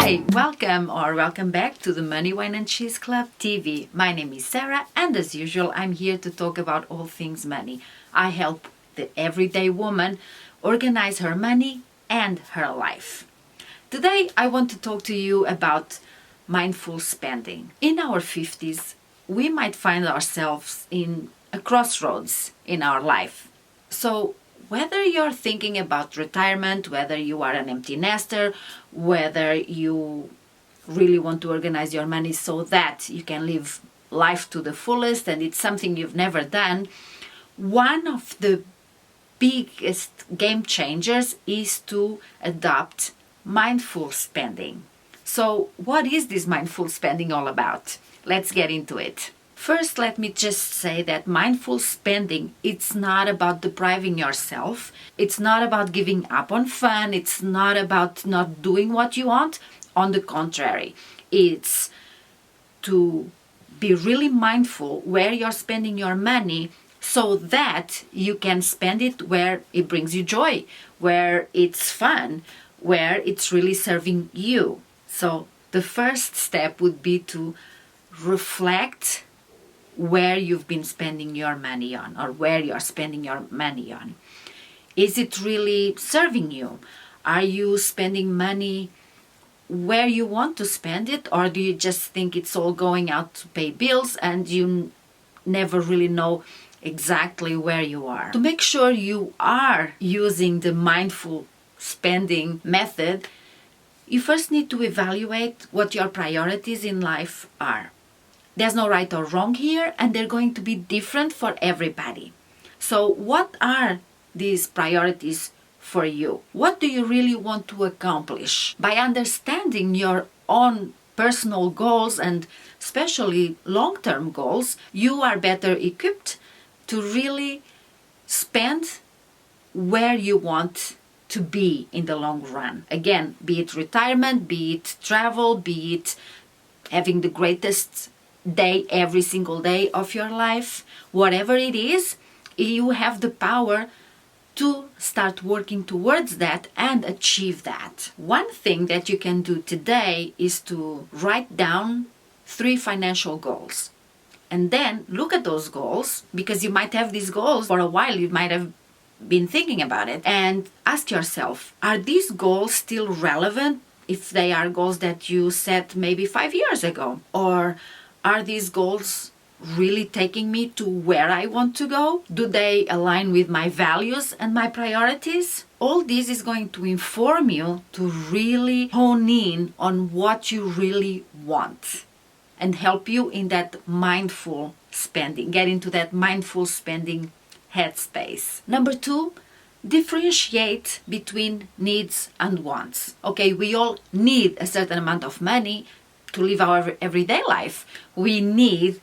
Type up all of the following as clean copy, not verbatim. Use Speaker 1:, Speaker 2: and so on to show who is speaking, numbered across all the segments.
Speaker 1: Hi, welcome back to the Money, Wine and Cheese Club TV. My name is Sara, and as usual, I'm here to talk about all things money. I help the everyday woman organize her money and her life. Today, I want to talk to you about mindful spending. In our 50s, we might find ourselves in a crossroads in our life. So, whether you're thinking about retirement, whether you are an empty nester, whether you really want to organize your money so that you can live life to the fullest and it's something you've never done, one of the biggest game changers is to adopt mindful spending. So, what is this mindful spending all about? Let's get into it. First, let me just say that mindful spending, it's not about depriving yourself. It's not about giving up on fun. It's not about not doing what you want. On the contrary, it's to be really mindful where you're spending your money so that you can spend it where it brings you joy, where it's fun, where it's really serving you. So the first step would be to reflect where you've been spending your money on, or where you're spending your money on. Is it really serving you? Are you spending money where you want to spend it, or do you just think it's all going out to pay bills and you never really know exactly where you are? To make sure you are using the mindful spending method, you first need to evaluate what your priorities in life are. There's no right or wrong here, and they're going to be different for everybody. So what are these priorities for you? What do you really want to accomplish? By understanding your own personal goals, and especially long-term goals, you are better equipped to really spend where you want to be in the long run. Again, be it retirement, be it travel, be it having the greatest day every single day of your life, whatever it is, you have the power to start working towards that and achieve that. One thing that you can do today is to write down 3 financial goals and then look at those goals, because you might have these goals for a while, you might have been thinking about it, and ask yourself, are these goals still relevant if they are goals that you set maybe 5 years ago? Or are these goals really taking me to where I want to go? Do they align with my values and my priorities? All this is going to inform you to really hone in on what you really want and help you in that mindful spending, get into that mindful spending headspace. Number 2, differentiate between needs and wants. Okay, we all need a certain amount of money to live our everyday life. We need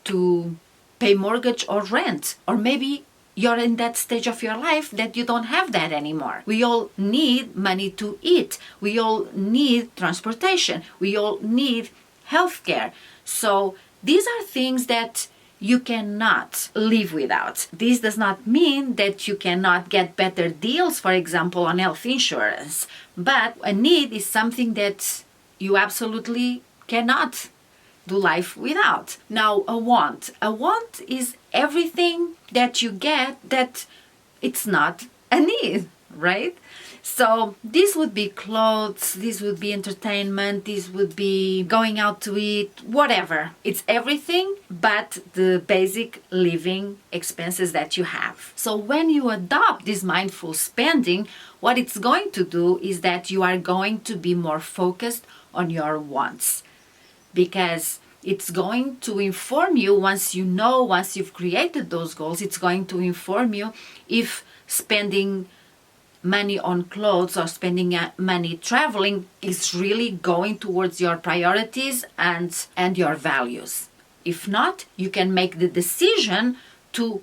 Speaker 1: to pay mortgage or rent, or maybe you're in that stage of your life that you don't have that anymore. We all need money to eat. We all need transportation. We all need healthcare. So these are things that you cannot live without. This does not mean that you cannot get better deals, for example, on health insurance. But a need is something that you absolutely cannot do life without. Now, a want. A want is everything that you get that it's not a need, right? So this would be clothes, this would be entertainment, this would be going out to eat, whatever. It's everything but the basic living expenses that you have. So when you adopt this mindful spending, what it's going to do is that you are going to be more focused on your wants, because it's going to inform you, once you've created those goals, it's going to inform you if spending money on clothes or spending money traveling is really going towards your priorities and your values. If not, you can make the decision to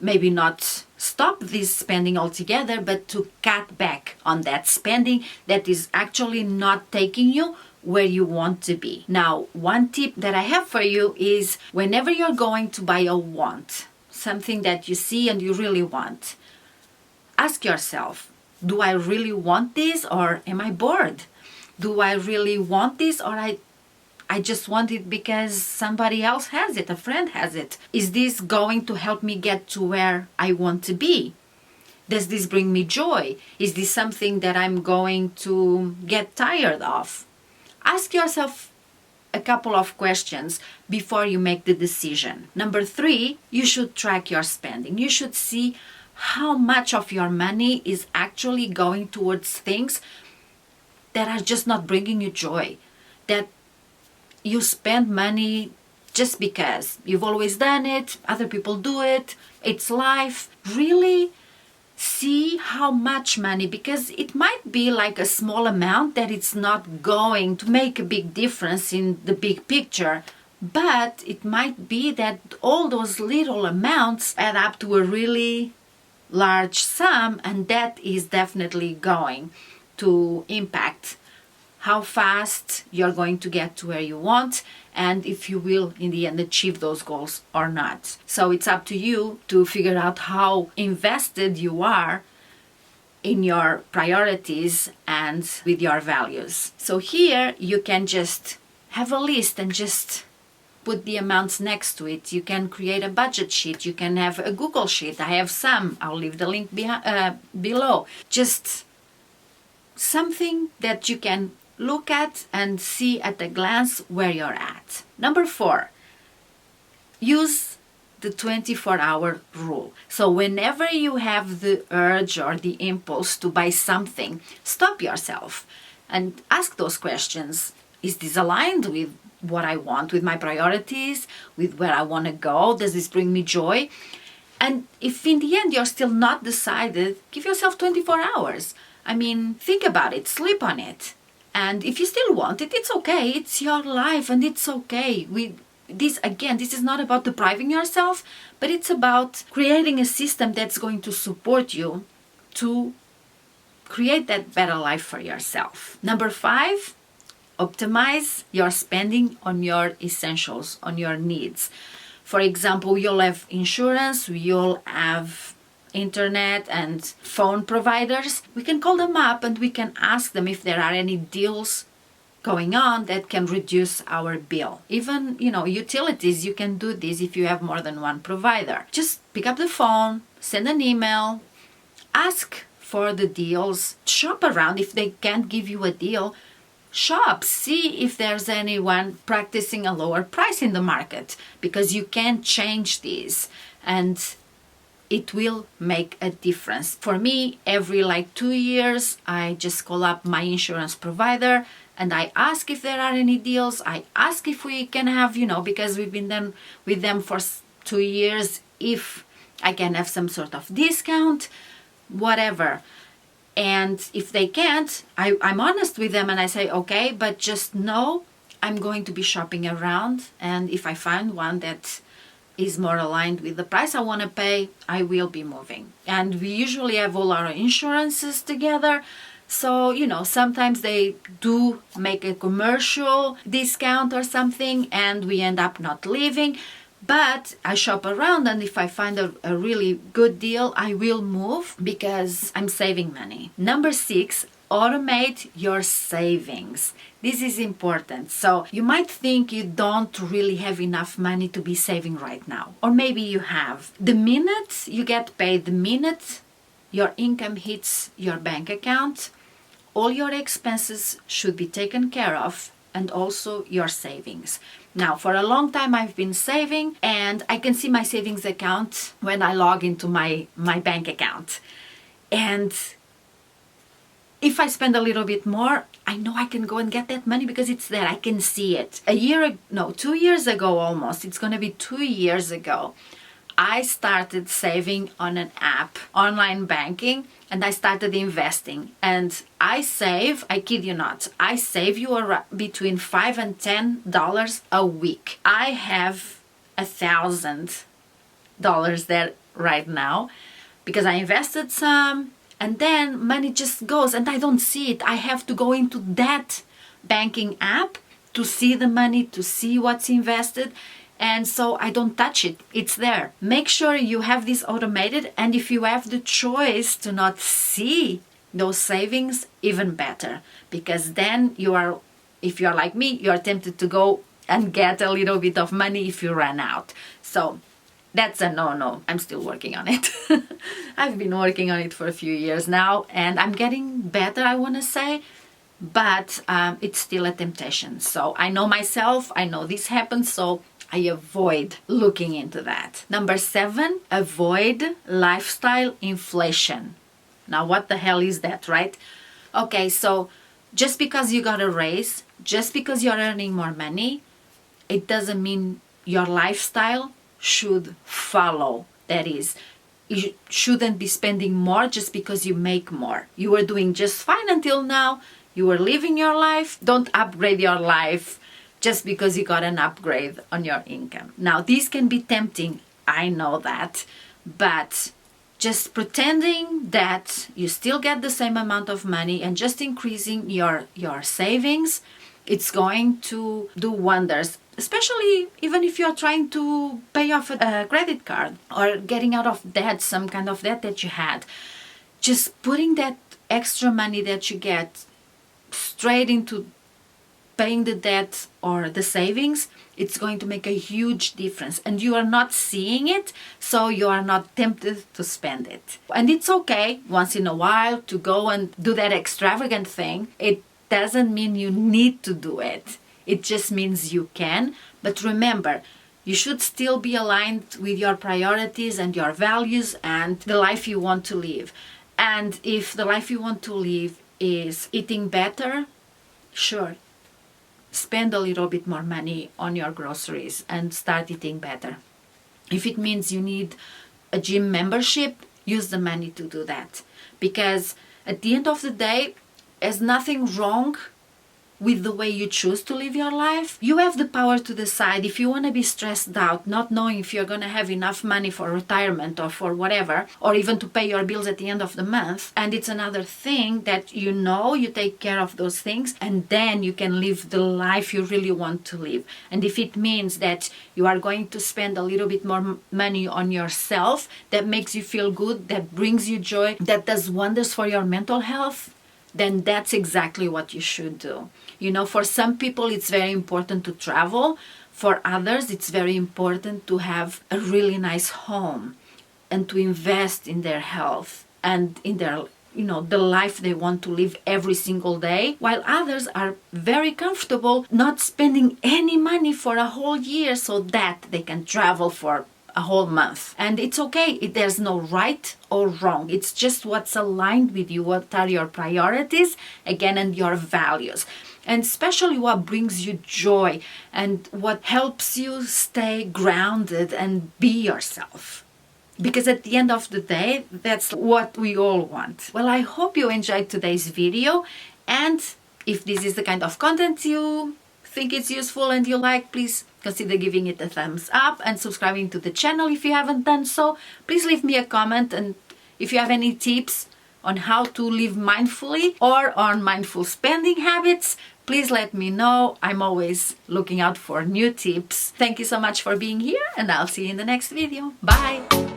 Speaker 1: maybe not stop this spending altogether, but to cut back on that spending that is actually not taking you where you want to be. Now, one tip that I have for you is, whenever you're going to buy a want, something that you see and you really want, ask yourself, do I really want this, or am I bored? Do I really want this, or I just want it because somebody else has it, a friend has it? Is this going to help me get to where I want to be? Does this bring me joy? Is this something that I'm going to get tired of? Ask yourself a couple of questions before you make the decision. Number 3, you should track your spending. You should see how much of your money is actually going towards things that are just not bringing you joy, that you spend money just because you've always done it, other people do it, it's life. Really see how much money, because it might be like a small amount that it's not going to make a big difference in the big picture, but it might be that all those little amounts add up to a really large sum, and that is definitely going to impact how fast you're going to get to where you want, and if you will in the end achieve those goals or not. So it's up to you to figure out how invested you are in your priorities and with your values. So here you can just have a list and just put the amounts next to it. You can create a budget sheet. You can have a Google sheet. I have some. I'll leave the link below. Just something that you can look at and see at a glance where you're at. Number 4, use the 24-hour rule. So whenever you have the urge or the impulse to buy something, stop yourself and ask those questions. Is this aligned with what I want, with my priorities, with where I want to go? Does this bring me joy? And if in the end you're still not decided, give yourself 24 hours. I mean, think about it, sleep on it. And if you still want it, it's okay. It's your life and it's okay. This is not about depriving yourself, but it's about creating a system that's going to support you to create that better life for yourself. Number 5, optimize your spending on your essentials, on your needs. For example, you'll have insurance, you'll have internet and phone providers. We can call them up and we can ask them if there are any deals going on that can reduce our bill. Even, utilities, you can do this if you have more than one provider. Just pick up the phone, send an email, ask for the deals, shop around. If they can't give you a deal, shop, see if there's anyone practicing a lower price in the market, because you can change these and it will make a difference. For me, every 2 years, I just call up my insurance provider and I ask if there are any deals. I ask if we can have, because we've been with them for 2 years, if I can have some sort of discount, whatever. And if they can't, I'm honest with them and I say, okay, but just know I'm going to be shopping around, and if I find one that is more aligned with the price I want to pay, I will be moving. And we usually have all our insurances together. So, sometimes they do make a commercial discount or something and we end up not leaving. But I shop around, and if I find a really good deal, I will move because I'm saving money. Number 6, automate your savings. This is important. So you might think you don't really have enough money to be saving right now. Or maybe you have. The minute you get paid, the minute your income hits your bank account, all your expenses should be taken care of, and also your savings. Now, for a long time I've been saving, and I can see my savings account when I log into my bank account. And if I spend a little bit more, I know I can go and get that money because it's there. I can see it. 2 years ago almost, it's going to be 2 years ago, I started saving on an app, online banking, and I started investing. And I kid you not, I save you between $5 and $10 a week. I have $1,000 there right now because I invested some, and then money just goes and I don't see it. I have to go into that banking app to see the money, to see what's invested. And so I don't touch it. It's there. Make sure you have this automated. And if you have the choice to not see those savings, even better, because then if you are like me, you are tempted to go and get a little bit of money if you run out. So that's a no-no. I'm still working on it. I've been working on it for a few years now, and I'm getting better, I want to say, but it's still a temptation. So I know myself, I know this happens, so I avoid looking into that. Number 7, avoid lifestyle inflation. Now, what the hell is that, right? Okay, so just because you got a raise, just because you're earning more money, it doesn't mean your lifestyle should follow. That is, you shouldn't be spending more just because you make more. You were doing just fine until now. You were living your life. Don't upgrade your life just because you got an upgrade on your income. Now, this can be tempting. I know that. But just pretending that you still get the same amount of money and just increasing your savings, it's going to do wonders. Especially even if you're trying to pay off a credit card or getting out of debt, some kind of debt that you had. Just putting that extra money that you get straight into paying the debt or the savings, it's going to make a huge difference. And you are not seeing it, so you are not tempted to spend it. And it's okay once in a while to go and do that extravagant thing. It doesn't mean you need to do it. It just means you can. But remember, you should still be aligned with your priorities and your values and the life you want to live. And if the life you want to live is eating better, sure, spend a little bit more money on your groceries and start eating better. If it means you need a gym membership, use the money to do that. Because at the end of the day, there's nothing wrong with the way you choose to live your life. You have the power to decide if you want to be stressed out, not knowing if you're going to have enough money for retirement or for whatever, or even to pay your bills at the end of the month. And it's another thing that you take care of those things, and then you can live the life you really want to live. And if it means that you are going to spend a little bit more money on yourself, that makes you feel good, that brings you joy, that does wonders for your mental health, then that's exactly what you should do. You know, for some people, it's very important to travel. For others, it's very important to have a really nice home and to invest in their health and in their, the life they want to live every single day. While others are very comfortable not spending any money for a whole year so that they can travel for a whole month. And it's okay. There's no right or wrong. It's just what's aligned with you. What are your priorities, again, and your values. And especially what brings you joy and what helps you stay grounded and be yourself. Because at the end of the day, that's what we all want. Well, I hope you enjoyed today's video. And if this is the kind of content you think it's useful and you like, please consider giving it a thumbs up and subscribing to the channel if you haven't done so. Please leave me a comment, and if you have any tips on how to live mindfully or on mindful spending habits, please let me know. I'm always looking out for new tips. Thank you so much for being here, and I'll see you in the next video. Bye!